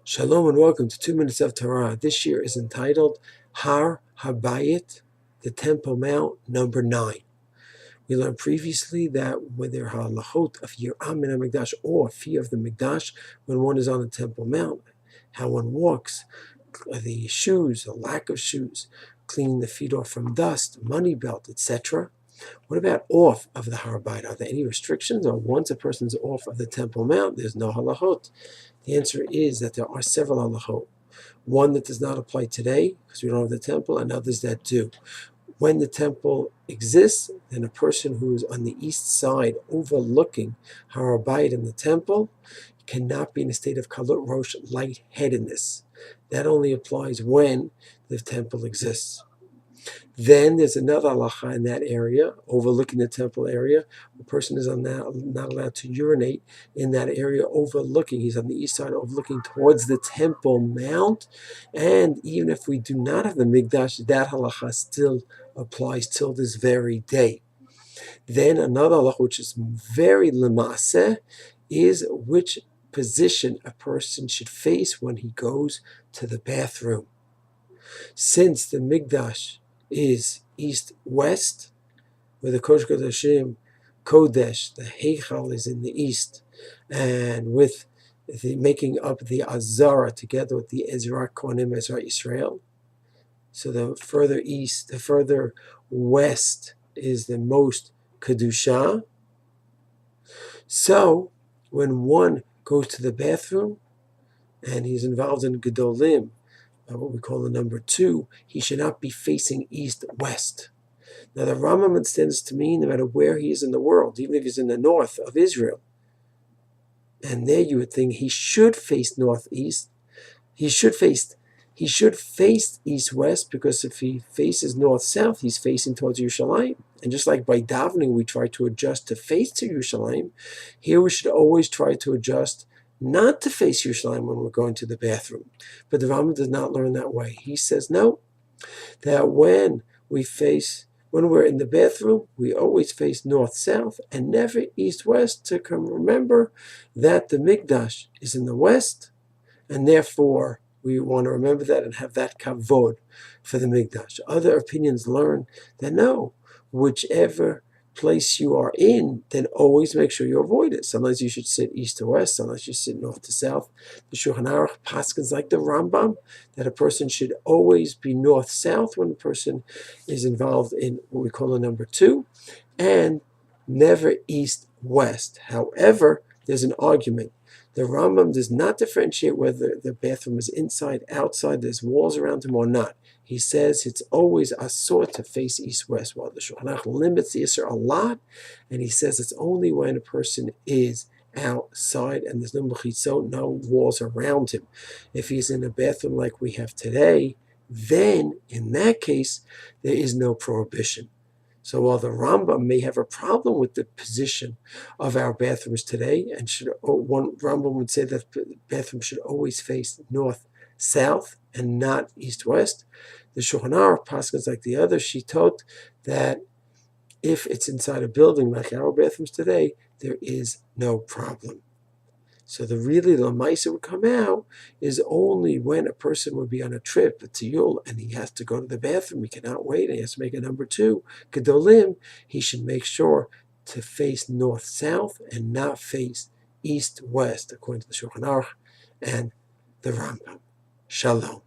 Shalom and welcome to 2 Minutes of Torah. This year is entitled Har Habayit, the Temple Mount, number 9. We learned previously that when there are halachot of Yirat and Hamikdash, or fear of the Mikdash, when one is on the Temple Mount, how one walks, the shoes, the lack of shoes, cleaning the feet off from dust, money belt, etc. What about off of the Har Habayit? Are there any restrictions? Or once a person's off of the Temple Mount, there's no halachot? The answer is that there are several halachot. One that does not apply today, because we don't have the temple, and others that do. When the temple exists, then a person who is on the east side overlooking Har Habayit in the temple cannot be in a state of kalut rosh, lightheadedness. That only applies when the temple exists. Then there's another halacha in that area, overlooking the temple area. A person is not allowed to urinate in that area overlooking. He's on the east side overlooking towards the Temple Mount. And even if we do not have the Mikdash, that halacha still applies till this very day. Then another halacha, which is very lema'aseh, is which position a person should face when he goes to the bathroom. Since the Mikdash is east-west, where the Kodesh Kodashim, Kodesh, the Heichal is in the east, and with the making up the Azara together with the Ezra Kohanim, Ezra Israel. So the further east, the further west is the most Kedusha. So when one goes to the bathroom and he's involved in Gedolim, what we call the number 2, he should not be facing east-west. Now the Rambam understands to mean no matter where he is in the world, even if he's in the north of Israel, and there you would think he should face northeast. He should face east-west, because if he faces north-south, he's facing towards Yerushalayim. And just like by davening we try to adjust to face to Yerushalayim, here we should always try to adjust not to face Yerushalayim when we're going to the bathroom. But the Rambam does not learn that way. He says no, that when we're in the bathroom, we always face north-south and never east-west, to remember that the Mikdash is in the west, and therefore we want to remember that and have that kavod for the Mikdash. Other opinions learn that no, whichever place you are in, then always make sure you avoid it. Sometimes you should sit east to west, sometimes you sit north to south. The Shulchan Aruch paskins like the Rambam, that a person should always be north-south when a person is involved in what we call a number 2, and never east-west. However, there's an argument. The Rambam does not differentiate whether the bathroom is inside, outside, there's walls around him or not. He says it's always asur to face east-west, while the Shulchan Aruch limits the Isser a lot, and he says it's only when a person is outside and there's no mechitzot, no walls around him. If he's in a bathroom like we have today, then in that case there is no prohibition. So while the Rambam may have a problem with the position of our bathrooms today, and one Rambam would say that the bathroom should always face north-south and not east-west, the Shulchan Aruch paskins like the other shitot that if it's inside a building like our bathrooms today, there is no problem. So the Lamaisa would come out is only when a person would be on a trip, a tiyul, and he has to go to the bathroom. He cannot wait, and he has to make a number 2, Gedolim. He should make sure to face north-south and not face east-west, according to the Shulchan Aruch and the Rambam. Shalom.